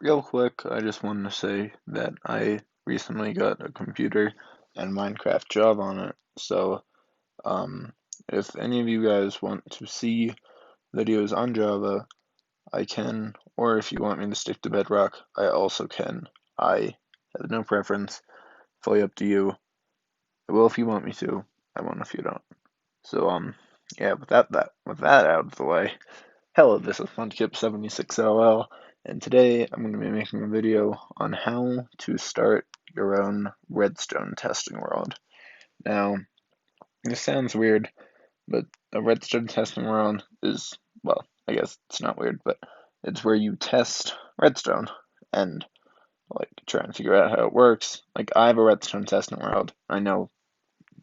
Real quick, I just wanted to say that I recently got a computer and Minecraft job on it. So, um, if any of you guys want to see videos on Java, I can, or if you want me to stick to Bedrock, I also can. I have no preference, fully up to you. I will if you want me to, I won't if you don't. So, yeah, with that out of the way, hello, this is mudkip76lol, and today I'm going to be making a video on how to start your own redstone testing world. Now, this sounds weird, but a redstone testing world is, well, I guess it's not weird, but it's where you test redstone and like try and figure out how it works. Like I have a redstone testing world. I know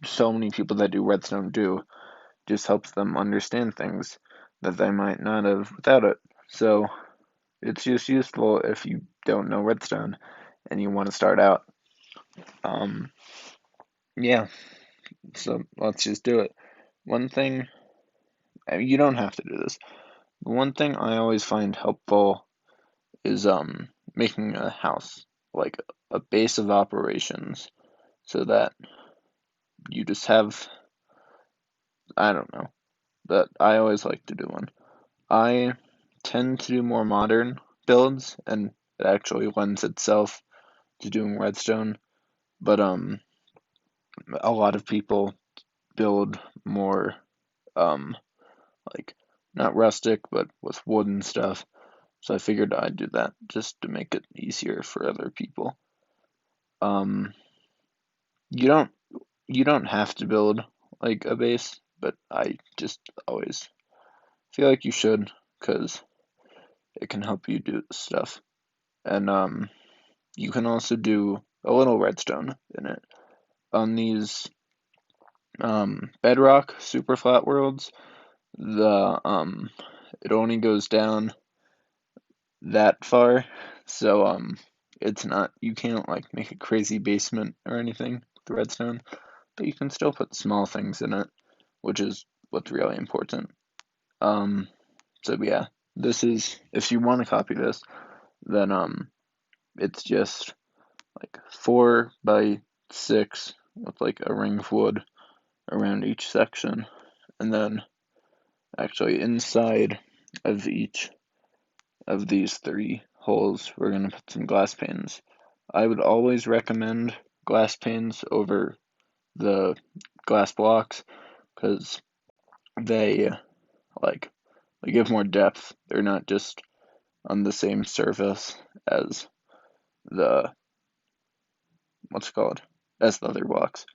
so many people that do redstone do. Just helps them understand things that they might not have without it. So it's just useful if you don't know redstone and you want to start out. Um, yeah, so let's just do it. One thing, you don't have to do this. One thing I always find helpful is making a house, like a base of operations, so that you just have, I don't know, but I always like to do one. I tend to do more modern builds, and it actually lends itself to doing redstone. But a lot of people build more um like not rustic, but with wooden stuff. So I figured I'd do that just to make it easier for other people. Um, you don't you don't have to build like a base, but I just always feel like you should because it can help you do stuff. And you can also do a little redstone in it. On these bedrock super flat worlds, the it only goes down that far, so it's not, you can't like make a crazy basement or anything with the redstone, but you can still put small things in it, which is what's really important. Um so yeah, this is, if you want to copy this, then it's just like 4 by 6 with like a ring of wood around each section, and then actually inside of each of these 3 holes we're going to put some glass panes. I would always recommend glass panes over the glass blocks because they like they give more depth. They're not just on the same surface as the, what's it called, as the other blocks.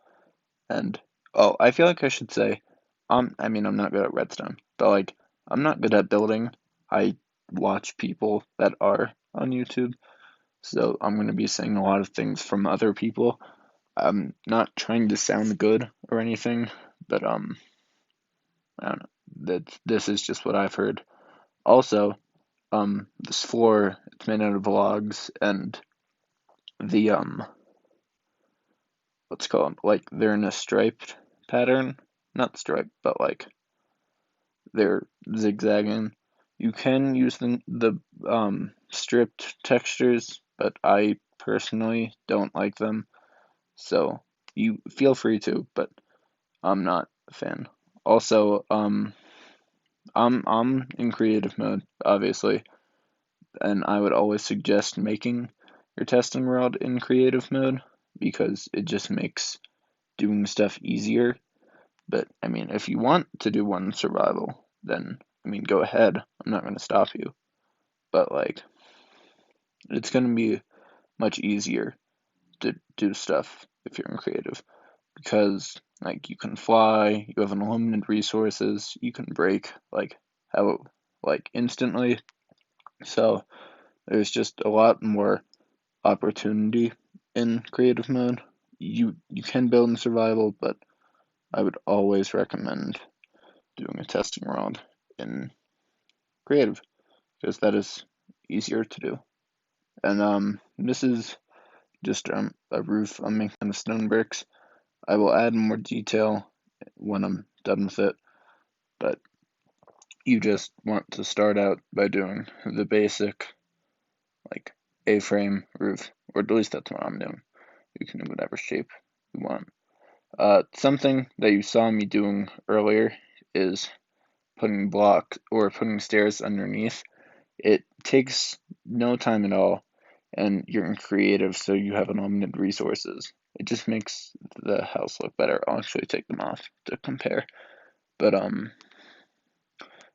And oh, I feel like I should say, I mean, I'm not good at redstone, but like, I'm not good at building. I watch people that are on YouTube, so I'm gonna be saying a lot of things from other people. I'm not trying to sound good or anything, but I don't know. That this is just what I've heard. Also, this floor, it's made out of logs, and the what's it called, like they're in a striped pattern, not striped, but like they're zigzagging. You can use the stripped textures, but I personally don't like them. So you feel free to, but I'm not a fan. Also, I'm in creative mode, obviously, and I would always suggest making your testing world in creative mode because it just makes doing stuff easier. But I mean, if you want to do one in survival, then I mean, go ahead. I'm not going to stop you. But like, it's going to be much easier to do stuff if you're in creative because like you can fly, you have unlimited resources, you can break like how like instantly. So there's just a lot more opportunity in creative mode. You can build in survival, but I would always recommend doing a testing world in creative because that is easier to do. And this is just a roof I'm making out of stone bricks. I will add more detail when I'm done with it, but you just want to start out by doing the basic like A-frame roof, or at least that's what I'm doing. You can do whatever shape you want. Something that you saw me doing earlier is putting stairs underneath. It takes no time at all, and you're creative, so you have unlimited resources. It just makes the house look better. I'll actually take them off to compare. But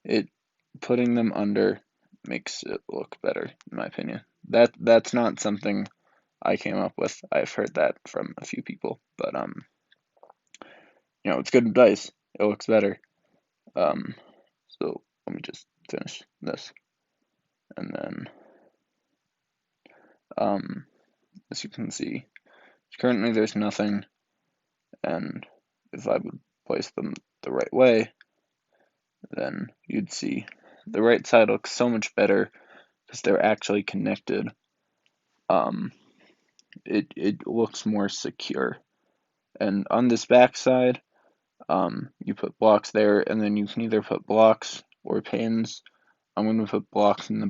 it putting them under makes it look better, in my opinion. That's not something I came up with. I've heard that from a few people, but it's good advice. It looks better. Um, so let me just finish this, and then as you can see, currently there's nothing, and if I would place them the right way, then you'd see the right side looks so much better because they're actually connected. It looks more secure. And on this back side, you put blocks there, and then you can either put blocks or pins. I'm going to put blocks in the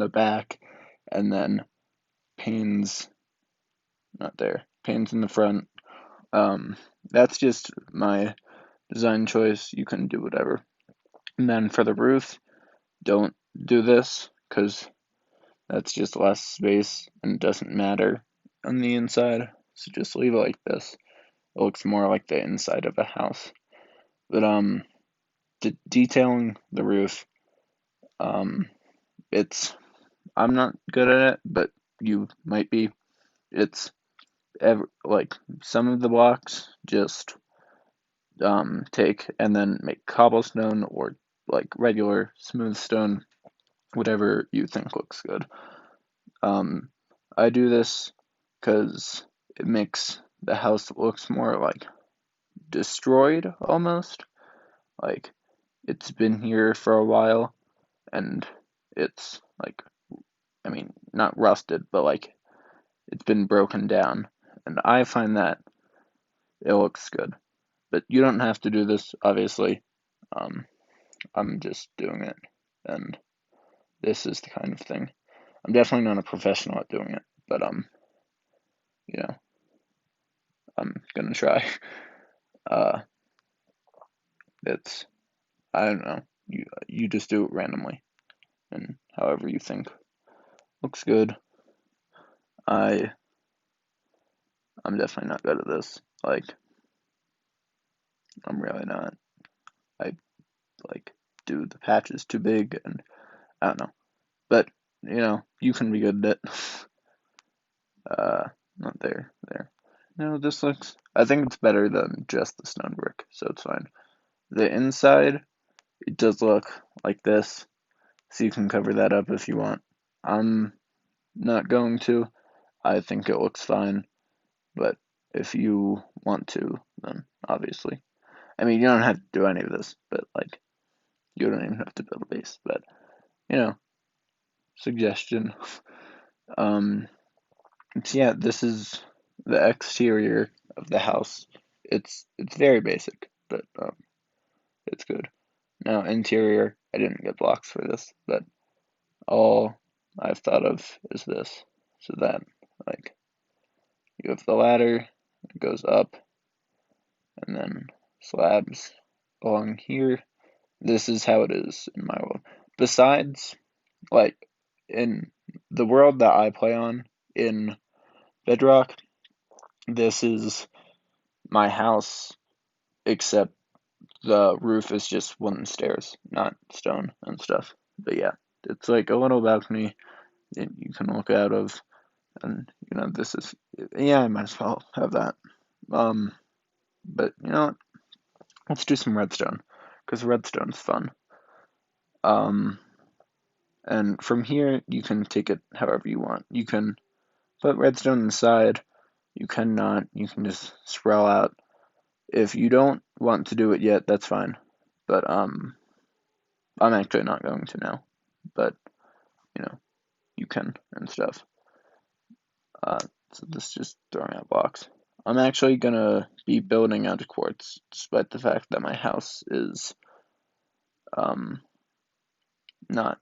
back, and then pins, not there, pins in the front. That's just my design choice. You can do whatever. And then for the roof, don't do this because that's just less space and it doesn't matter on the inside. So just leave it like this. It looks more like the inside of a house. But detailing the roof, it's I'm not good at it, but you might be. It's like some of the blocks just take and then make cobblestone or like regular smooth stone, whatever you think looks good. I do this because it makes the house looks more like destroyed almost. Like it's been here for a while and it's like, I mean, not rusted, but like it's been broken down. And I find that it looks good. But you don't have to do this, obviously. Um, I'm just doing it. And this is the kind of thing. I'm definitely not a professional at doing it, but you know, I'm gonna try. Uh, it's I don't know. You just do it randomly and however you think looks good. I I'm definitely not good at this. Like I'm really not. I like do the patches too big and I don't know. But you can be good at it. Not there. There. No, this looks. I think it's better than just the stone brick, so it's fine. The inside, it does look like this, so you can cover that up if you want. I'm not going to. I think it looks fine, but if you want to, then obviously. I mean, you don't have to do any of this, but like, you don't even have to build a base, but suggestion. Um, so yeah, this is the exterior of the house. It's very basic, but it's good. Now interior, I didn't get blocks for this, but all I've thought of is this. So that like you have the ladder, it goes up, and then slabs along here. This is how it is in my world. Besides, like in the world that I play on in Bedrock, this is my house, except the roof is just wooden stairs, not stone and stuff. But yeah, it's like a little balcony that you can look out of, and this is yeah, I might as well have that. But you know what? Let's do some redstone because redstone's fun. Um, and from here you can take it however you want. You can put redstone inside. You cannot. You can just sprawl out. If you don't want to do it yet, that's fine. But I'm actually not going to now. But you can and stuff. So this is just throwing out blocks. I'm actually gonna be building out of quartz, despite the fact that my house is not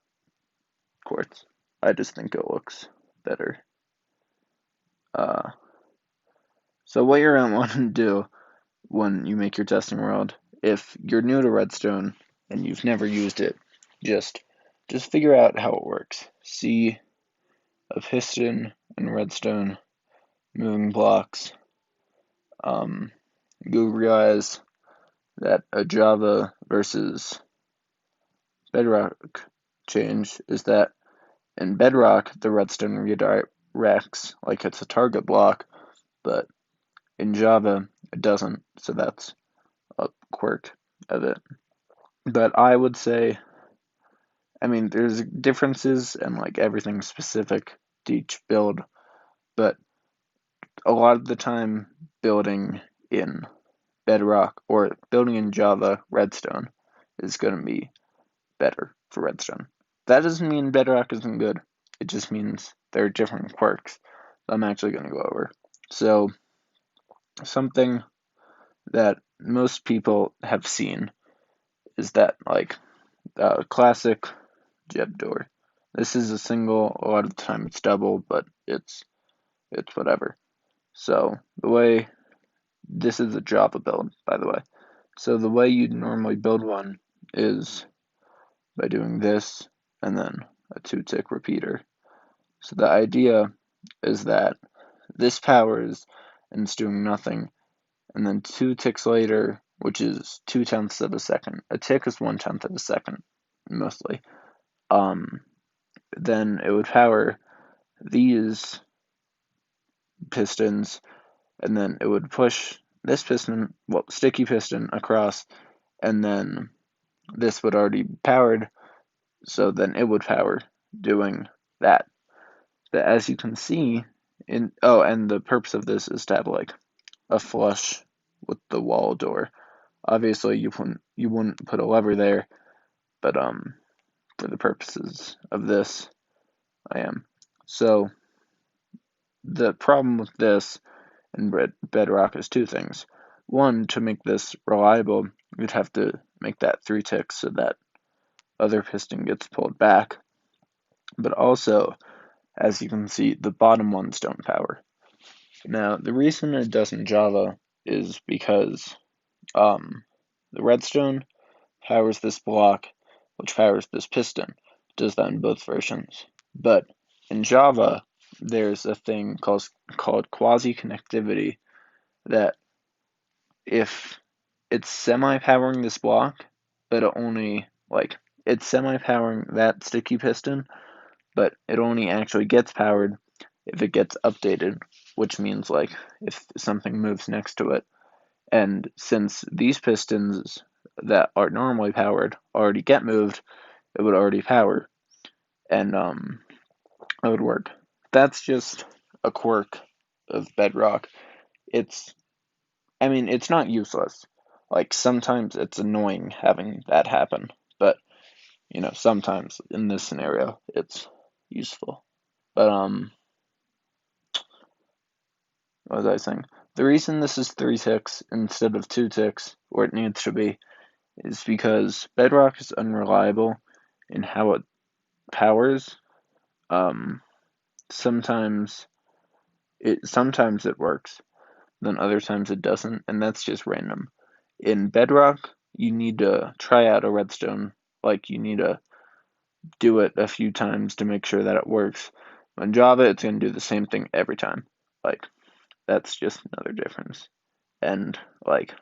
quartz. I just think it looks better. So what you're gonna want to do when you make your testing world, if you're new to redstone and you've never used it, just figure out how it works. See a piston and redstone moving blocks. You'll realize that a Java versus Bedrock change is that in Bedrock the redstone redirects like it's a target block, but in Java it doesn't, so that's a quirk of it. But I would say, I mean, there's differences and like everything specific to each build, but a lot of the time building in Bedrock or building in Java Redstone is going to be better for Redstone. That doesn't mean Bedrock isn't good. It just means there are different quirks that I'm actually going to go over. So, something that most people have seen is that, like, classic jet door. This is a single, a lot of the time it's double, but it's whatever. So, the way this is a Java build, by the way. So, the way you'd normally build one is by doing this and then a 2-tick repeater. So the idea is that this powers and it's doing nothing, and then 2 ticks later, which is 2/10 of a second. A tick is 1/10 of a second, mostly. Then it would power these pistons, and then it would push this piston, well, sticky piston across, and then this would already be powered, so then it would power doing that. But as you can see, and the purpose of this is to have like a flush with the wall door. Obviously, you wouldn't put a lever there, but for the purposes of this, I am. So the problem with this in Bedrock is two things. One, to make this reliable, you'd have to make that 3 ticks so that other piston gets pulled back. But also, as you can see, the bottom ones don't power. Now, the reason it does in Java is because the redstone powers this block, which powers this piston. It does that in both versions. But in Java, there's a thing called quasi-connectivity that if it's semi-powering this block, but it only, like, it's semi-powering that sticky piston, but it only actually gets powered if it gets updated, which means, like, if something moves next to it. And since these pistons that are normally powered already get moved, it would already power, and it would work. That's just a quirk of Bedrock. It's, I mean, it's not useless. Like, sometimes it's annoying having that happen, but, you know, sometimes in this scenario, it's useful. But, what was I saying? The reason this is 3 ticks instead of 2 ticks, where it needs to be, is because Bedrock is unreliable in how it powers. Sometimes it works, then other times it doesn't, and that's just random. In Bedrock, you need to try out a redstone, like you need to do it a few times to make sure that it works. In Java, it's going to do the same thing every time. Like, that's just another difference. And, like,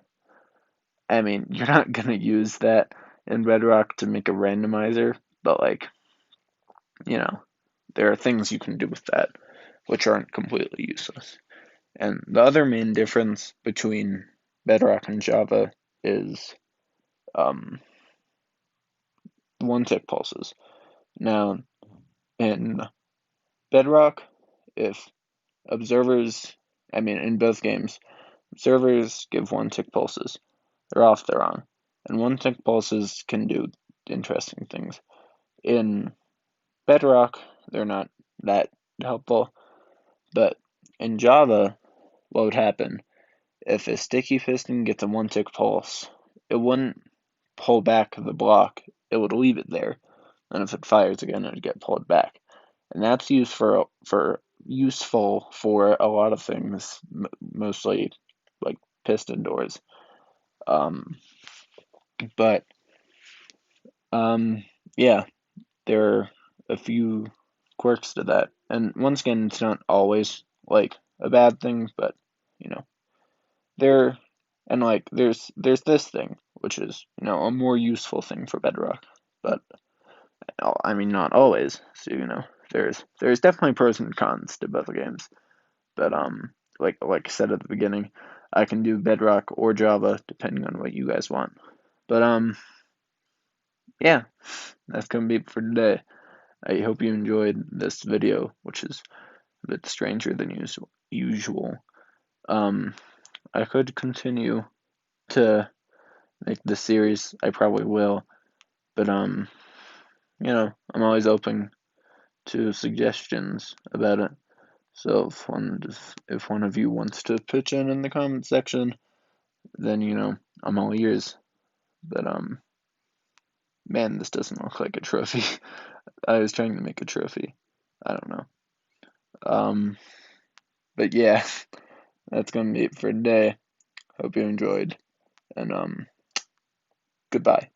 I mean, you're not going to use that in Bedrock to make a randomizer, but, like, you know, there are things you can do with that which aren't completely useless. And the other main difference between Bedrock and Java is 1-tick pulses. Now, in Bedrock, if observers, I mean, in both games, observers give 1-tick pulses. They're off, they're on. And 1-tick pulses can do interesting things. In Bedrock, they're not that helpful, but in Java, what would happen if a sticky piston gets a 1-tick pulse? It wouldn't pull back the block, it would leave it there, and if it fires again, it would get pulled back. and that's useful for a lot of things, mostly like piston doors. Um, but yeah, there are a few quirks to that, and once again, it's not always like a bad thing, but you know, there and like there's this thing which is a more useful thing for Bedrock, but I mean not always. So there's definitely pros and cons to both games. But like I said at the beginning, I can do Bedrock or Java depending on what you guys want. But yeah, that's gonna be it for today. I hope you enjoyed this video, which is a bit stranger than usual. Um, I could continue to make this series. I probably will, but I'm always open to suggestions about it. So if one of you wants to pitch in the comment section, then I'm all ears. But man, this doesn't look like a trophy. I was trying to make a trophy. I don't know. Um, but yeah, that's gonna be it for today. Hope you enjoyed, and goodbye.